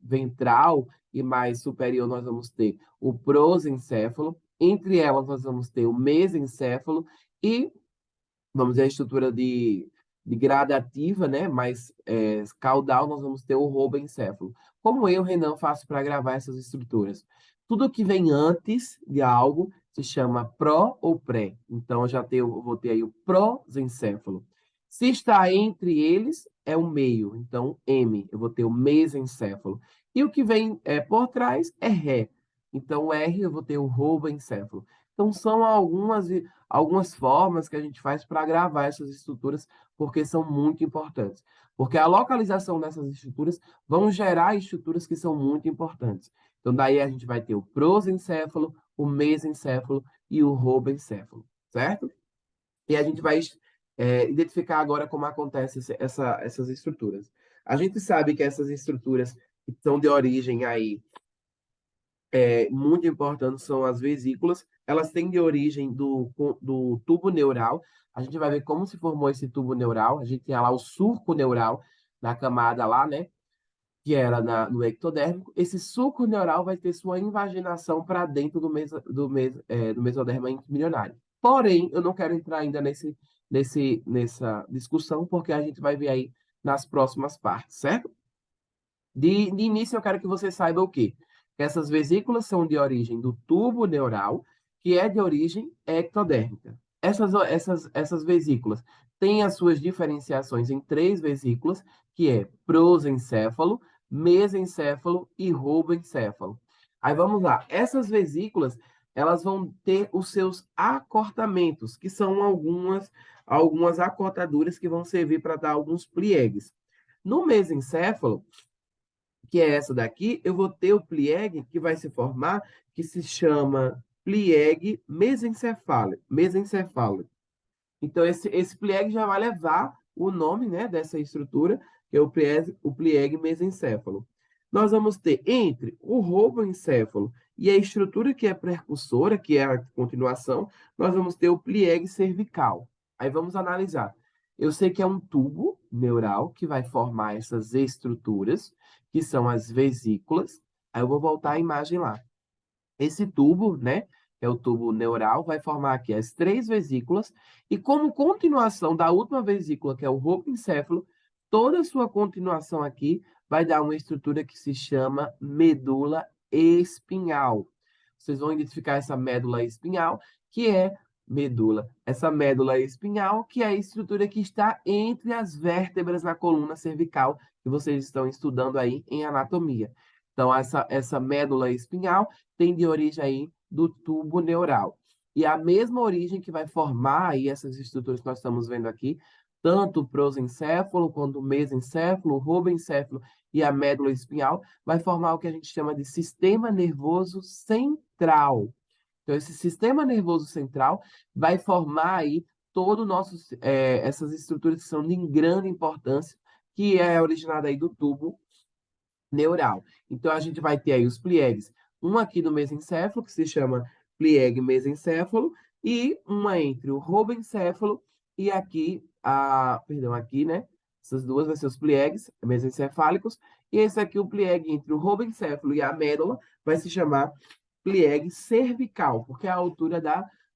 ventral e mais superior nós vamos ter o prosencéfalo, entre elas nós vamos ter o mesencéfalo e vamos dizer, a estrutura de gradativa, né? Mais caudal, nós vamos ter o roboencéfalo. Como eu, Renan, faço para gravar essas estruturas? Tudo que vem antes de algo se chama pró ou pré. Então, vou ter aí o prosencéfalo. Se está entre eles, é o meio. Então, M, eu vou ter o mesencéfalo. E o que vem por trás é ré. Então, R, eu vou ter o roboencéfalo. Então, são algumas formas que a gente faz para gravar essas estruturas, porque são muito importantes. Porque a localização dessas estruturas vão gerar estruturas que são muito importantes. Então, daí a gente vai ter o prosencéfalo, o mesencéfalo e o robencéfalo, certo? E a gente vai identificar agora como acontecem essas estruturas. A gente sabe que essas estruturas que são de origem aí muito importante são as vesículas. Elas têm de origem do tubo neural. A gente vai ver como se formou esse tubo neural. A gente tem lá o surco neural na camada lá, né? Que era no ectodérmico. Esse surco neural vai ter sua invaginação para dentro do mesoderma embrionário. Porém, eu não quero entrar ainda nessa discussão, porque a gente vai ver aí nas próximas partes, certo? De início, eu quero que você saiba o quê? Que essas vesículas são de origem do tubo neural, que é de origem ectodérmica. Essas vesículas têm as suas diferenciações em 3 vesículas, que é prosencéfalo, mesencéfalo e roboencéfalo. Aí vamos lá. Essas vesículas, elas vão ter os seus acortamentos, que são algumas acortaduras que vão servir para dar alguns pliegues. No mesencéfalo, que é essa daqui, eu vou ter o pliegue que vai se formar, que se chama pliegue mesencefálico. Então, esse pliegue já vai levar o nome, né, dessa estrutura, que é o pliegue mesencéfalo. Nós vamos ter entre o roboencéfalo e a estrutura que é precursora, que é a continuação, nós vamos ter o pliegue cervical. Aí vamos analisar. Eu sei que é um tubo neural que vai formar essas estruturas, que são as vesículas. Aí eu vou voltar a imagem lá. Esse tubo, né, que é o tubo neural, vai formar aqui as três vesículas, e como continuação da última vesícula, que é o roboencéfalo, toda a sua continuação aqui vai dar uma estrutura que se chama medula espinhal. Vocês vão identificar essa médula espinhal, que é essa médula espinhal, que é a estrutura que está entre as vértebras na coluna cervical, que vocês estão estudando aí em anatomia. Então, essa médula espinhal tem de origem aí do tubo neural. E a mesma origem que vai formar aí essas estruturas que nós estamos vendo aqui, tanto o prosencéfalo, quanto o mesencéfalo, o roboencéfalo e a médula espinhal, vai formar o que a gente chama de sistema nervoso central. Então, esse sistema nervoso central vai formar aí essas estruturas que são de grande importância, que é originada aí do tubo neural. Então, a gente vai ter aí os pliegues, um aqui no mesencéfalo, que se chama pliegue mesencéfalo, e uma entre o roboencéfalo e aqui, né? Essas duas vão ser os pliegues mesencefálicos, e esse aqui, o pliegue entre o roboencéfalo e a médula, vai se chamar pliegue cervical, porque é a altura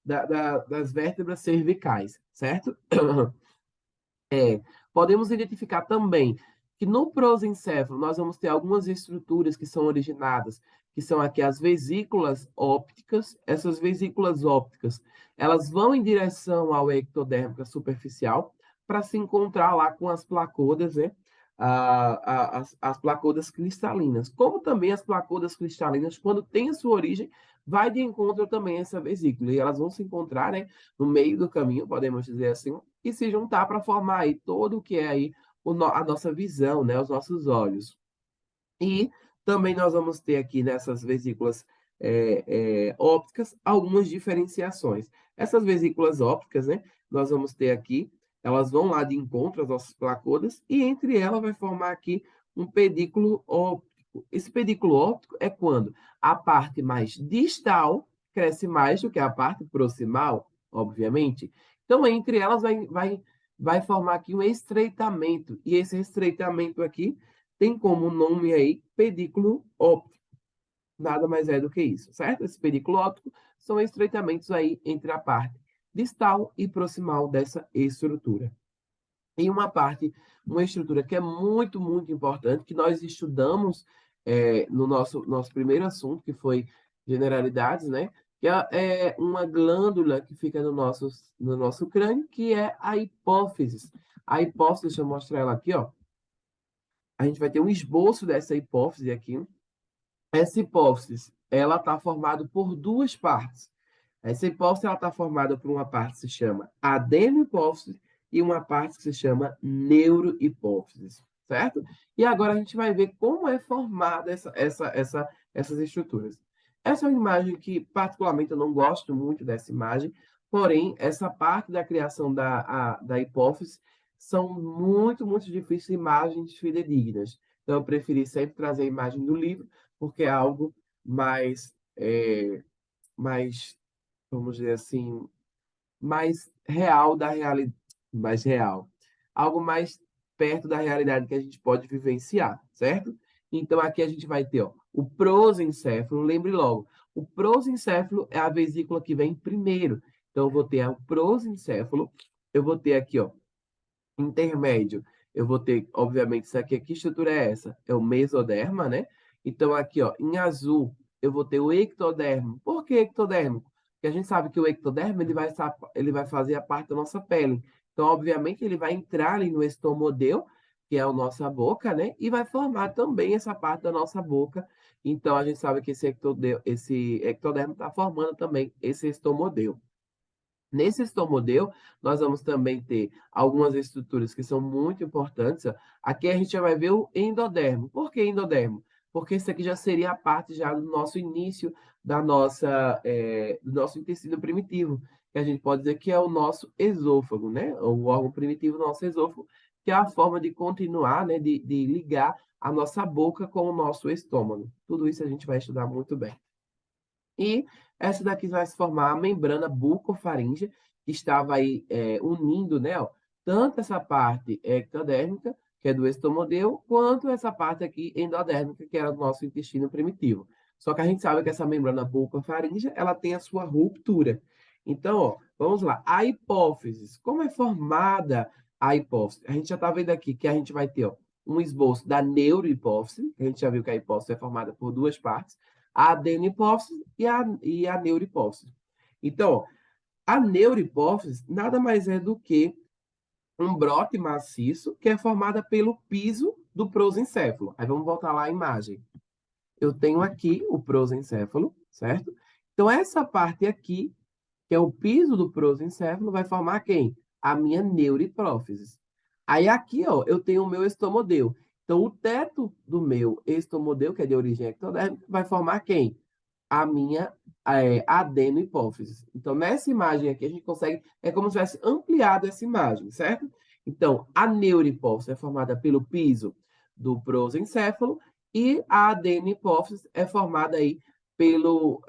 das vértebras cervicais, certo? Podemos identificar também que no prosencéfalo nós vamos ter algumas estruturas que são originadas, que são aqui as vesículas ópticas. Essas vesículas ópticas, elas vão em direção ao ectodérmica superficial para se encontrar lá com as placodas, né? As placodas cristalinas. Como também as placodas cristalinas, quando tem a sua origem, vai de encontro também a essa vesícula. E elas vão se encontrar, né, no meio do caminho, podemos dizer assim, e se juntar para formar aí todo o que é aí a nossa visão, né, os nossos olhos. E também nós vamos ter aqui nessas vesículas ópticas algumas diferenciações. Essas vesículas ópticas, né, nós vamos ter aqui, elas vão lá de encontro às nossas placodas e entre elas vai formar aqui um pedículo óptico. Esse pedículo óptico é quando a parte mais distal cresce mais do que a parte proximal, obviamente. Então, entre elas vai formar aqui um estreitamento. E esse estreitamento aqui tem como nome aí pedículo óptico. Nada mais é do que isso, certo? Esse pedículo óptico são estreitamentos aí entre a parte distal e proximal dessa estrutura. E uma estrutura que é muito, muito importante, que nós estudamos no nosso primeiro assunto, que foi generalidades, né? Que é uma glândula que fica no nosso crânio, que é a hipófise. A hipófise, deixa eu mostrar ela aqui, ó. A gente vai ter um esboço dessa hipófise aqui. Essa hipófise, ela está formada por duas partes. Essa hipófise está formada por uma parte que se chama adenohipófise e uma parte que se chama neurohipófise, certo? E agora a gente vai ver como é formada essas estruturas. Essa é uma imagem que, particularmente, eu não gosto muito dessa imagem, porém, essa parte da criação da hipófise são muito, muito difíceis imagens fidedignas. Então, eu preferi sempre trazer a imagem do livro, porque é algo mais, vamos dizer assim, mais real da realidade, mais real. Algo mais perto da realidade que a gente pode vivenciar, certo? Então, aqui a gente vai ter, ó, o prosencéfalo, lembre logo, o prosencéfalo é a vesícula que vem primeiro. Então, eu vou ter o prosencéfalo, eu vou ter aqui, ó, intermédio, eu vou ter, obviamente, isso aqui, que estrutura é essa? É o mesoderma, né? Então, aqui, ó, em azul, eu vou ter o ectodermo. Por que ectodermo? Porque a gente sabe que o ectodermo ele vai fazer a parte da nossa pele. Então, obviamente, ele vai entrar ali no estomodeu, que é a nossa boca, né? E vai formar também essa parte da nossa boca. Então, a gente sabe que esse ectodermo está formando também esse estomodeu. Nesse estomodeu, nós vamos também ter algumas estruturas que são muito importantes. Ó. Aqui a gente já vai ver o endodermo. Por que endodermo? Porque isso aqui já seria a parte já do nosso início do nosso intestino primitivo, que a gente pode dizer que é o nosso esôfago, né? O órgão primitivo do nosso esôfago, que é a forma de continuar, né? De ligar a nossa boca com o nosso estômago. Tudo isso a gente vai estudar muito bem. E essa daqui vai se formar a membrana bucofaríngea, que estava aí unindo, né, ó, tanto essa parte ectodérmica, que é do estomodeu, quanto essa parte aqui endodérmica, que era do nosso intestino primitivo. Só que a gente sabe que essa membrana bucofaríngea, ela tem a sua ruptura. Então, ó, vamos lá. A hipófise. Como é formada a hipófise? A gente já está vendo aqui que a gente vai ter, ó, um esboço da neurohipófise. A gente já viu que a hipófise é formada por duas partes a adenopófise e a neurohipófise. Então, a neurohipófise nada mais é do que um brote maciço que é formada pelo piso do prosencéfalo. Aí vamos voltar lá à imagem. Eu tenho aqui o prosencéfalo, certo? Então, essa parte aqui, que é o piso do prosencéfalo, vai formar quem? A minha neurohipófise. Aí aqui, ó, eu tenho o meu estomodeu. Então, o teto do meu estomodeu, que é de origem ectodérmica, vai formar quem? A minha adenohipófise. Então, nessa imagem aqui, a gente consegue, é como se tivesse ampliado essa imagem, certo? Então, a neurohipófise é formada pelo piso do prosencéfalo e a adenohipófise é formada aí pelo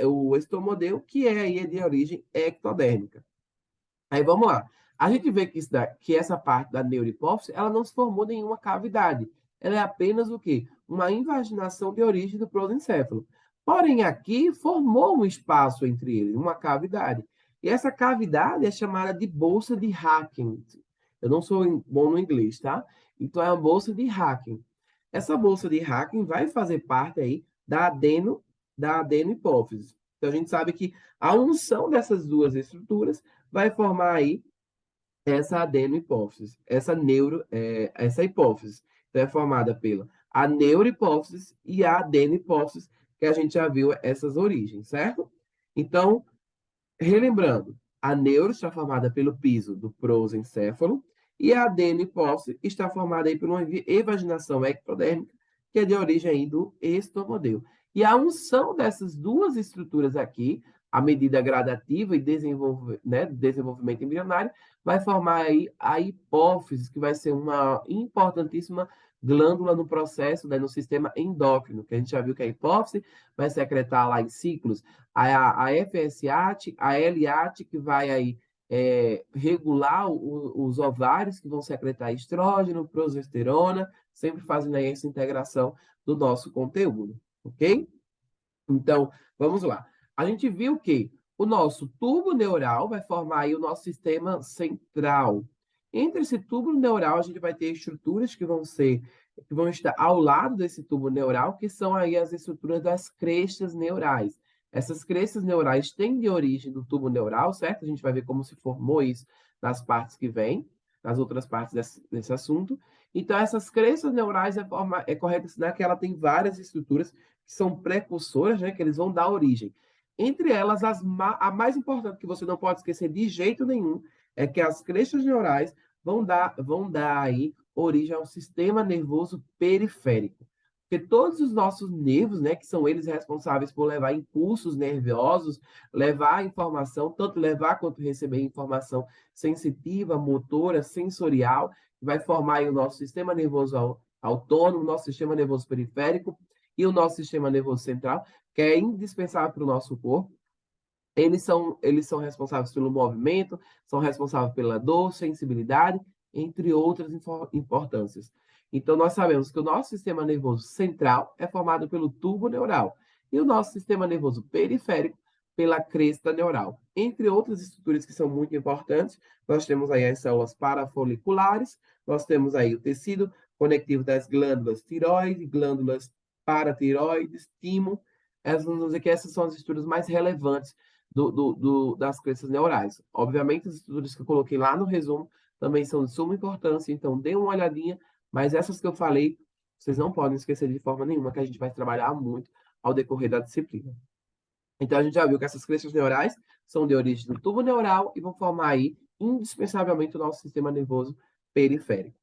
o estomodeu, que é aí de origem ectodérmica. Aí vamos lá. A gente vê que essa parte da neurohipófise, ela não se formou nenhuma cavidade. Ela é apenas o quê? Uma invaginação de origem do prosencéfalo. Porém, aqui formou um espaço entre eles, uma cavidade. E essa cavidade é chamada de bolsa de Hacking. Eu não sou bom no inglês, tá? Então, é uma bolsa de Hacking. Essa bolsa de Hacking vai fazer parte aí da adenohipófise. Então, a gente sabe que a unção dessas duas estruturas vai formar aí essa adenohipófise, essa hipófise. Então, é formada pela a neurohipófise e a adenohipófise, que a gente já viu essas origens, certo? Então, relembrando, a neuro está formada pelo piso do prosencéfalo e a adenopófise está formada aí por uma evaginação ectodérmica, que é de origem aí do estomodeu. E a unção dessas duas estruturas aqui, a medida gradativa e desenvolvimento embrionário, vai formar aí a hipófise, que vai ser uma importantíssima glândula no processo, né, no sistema endócrino, que a gente já viu que a hipófise vai secretar lá em ciclos a FSH, a LH, que vai aí regular os ovários, que vão secretar estrógeno, progesterona, sempre fazendo aí essa integração do nosso conteúdo, ok? Então, vamos lá. A gente viu que o nosso tubo neural vai formar aí o nosso sistema central. Entre esse tubo neural, a gente vai ter estruturas que vão estar ao lado desse tubo neural, que são aí as estruturas das crestas neurais. Essas crestas neurais têm de origem do tubo neural, certo? A gente vai ver como se formou isso nas partes que vêm, nas outras partes desse assunto. Então, essas crestas neurais é correto ensinar que ela tem várias estruturas que são precursoras, né, que eles vão dar origem. Entre elas, a mais importante que você não pode esquecer de jeito nenhum é que as crestas neurais vão dar aí origem ao sistema nervoso periférico. Porque todos os nossos nervos, né, que são eles responsáveis por levar impulsos nervosos, levar informação, tanto levar quanto receber informação sensitiva, motora, sensorial, vai formar aí o nosso sistema nervoso autônomo, nosso sistema nervoso periférico, e o nosso sistema nervoso central, que é indispensável para o nosso corpo. Eles são responsáveis pelo movimento, são responsáveis pela dor, sensibilidade, entre outras importâncias. Então, nós sabemos que o nosso sistema nervoso central é formado pelo tubo neural e o nosso sistema nervoso periférico pela cresta neural. Entre outras estruturas que são muito importantes, nós temos aí as células parafoliculares, nós temos aí o tecido conectivo das glândulas tiroide, glândulas paratiroides, timo. Vamos dizer que essas são as estruturas mais relevantes das crenças neurais. Obviamente, as estruturas que eu coloquei lá no resumo também são de suma importância, então dê uma olhadinha, mas essas que eu falei, vocês não podem esquecer de forma nenhuma, que a gente vai trabalhar muito ao decorrer da disciplina. Então, a gente já viu que essas crestas neurais são de origem do tubo neural e vão formar aí, indispensavelmente, o nosso sistema nervoso periférico.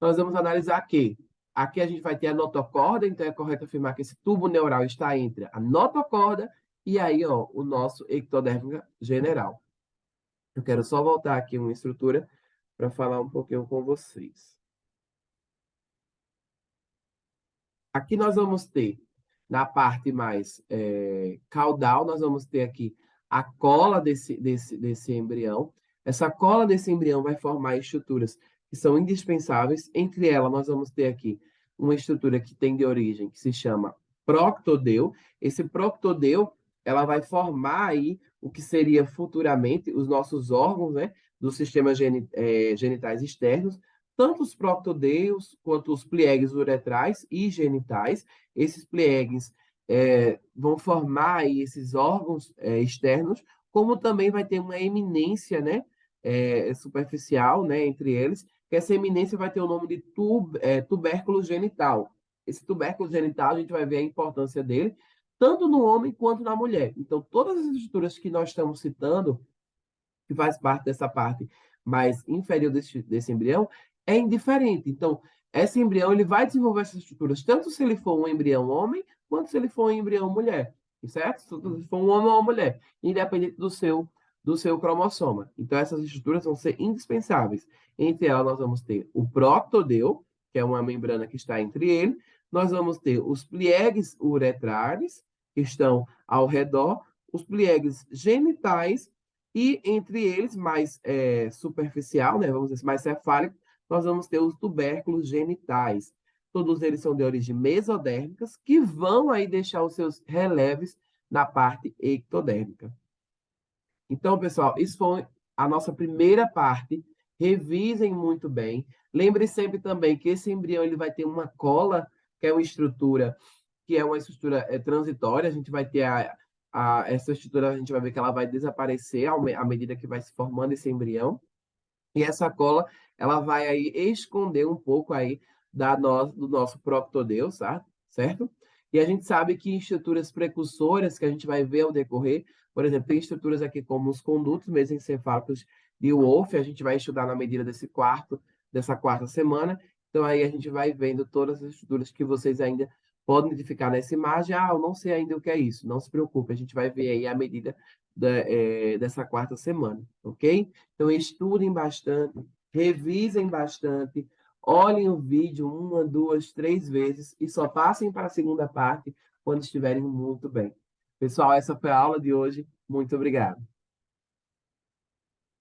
Nós vamos analisar que aqui a gente vai ter a notocorda, então é correto afirmar que esse tubo neural está entre a notocorda e aí, ó, o nosso ectodérmica general. Eu quero só voltar aqui uma estrutura para falar um pouquinho com vocês. Aqui nós vamos ter, na parte mais caudal, nós vamos ter aqui a cola desse embrião. Essa cola desse embrião vai formar estruturas que são indispensáveis. Entre elas, nós vamos ter aqui uma estrutura que tem de origem, que se chama proctodeu. Esse proctodeu, ela vai formar aí o que seria futuramente os nossos órgãos, né, do sistema genitais externos, tanto os proctodeus quanto os pliegues uretrais e genitais. Esses pliegues vão formar aí esses órgãos externos, como também vai ter uma eminência, né, superficial, né, entre eles, que essa eminência vai ter o nome de tubérculo genital. Esse tubérculo genital, a gente vai ver a importância dele, tanto no homem quanto na mulher. Então, todas as estruturas que nós estamos citando, que faz parte dessa parte mais inferior desse embrião, é indiferente. Então, esse embrião ele vai desenvolver essas estruturas, tanto se ele for um embrião homem, quanto se ele for um embrião mulher, certo? Se for um homem ou uma mulher, independente do seu cromossoma. Então, essas estruturas vão ser indispensáveis. Entre elas, nós vamos ter o proctodeu, que é uma membrana que está entre ele, nós vamos ter os pliegues uretrares, que estão ao redor, os pliegues genitais, e entre eles, mais superficial, né, vamos dizer assim, mais cefálico, nós vamos ter os tubérculos genitais. Todos eles são de origem mesodérmicas, que vão aí deixar os seus releves na parte ectodérmica. Então, pessoal, isso foi a nossa primeira parte. Revisem muito bem. Lembre sempre também que esse embrião ele vai ter uma cola, que é uma estrutura transitória. A gente vai ter essa estrutura, a gente vai ver que ela vai desaparecer à medida que vai se formando esse embrião. E essa cola, ela vai aí esconder um pouco aí do nosso proctodeu, certo? E a gente sabe que estruturas precursoras que a gente vai ver ao decorrer, por exemplo, tem estruturas aqui como os condutos mesencefálicos de Wolff, a gente vai estudar na medida dessa quarta semana. Então aí a gente vai vendo todas as estruturas que vocês ainda podem identificar nessa imagem. Ah, eu não sei ainda o que é isso. Não se preocupe, a gente vai ver aí à medida dessa quarta semana, ok? Então, estudem bastante, revisem bastante, olhem o vídeo uma, duas, três vezes e só passem para a segunda parte quando estiverem muito bem. Pessoal, essa foi a aula de hoje. Muito obrigado.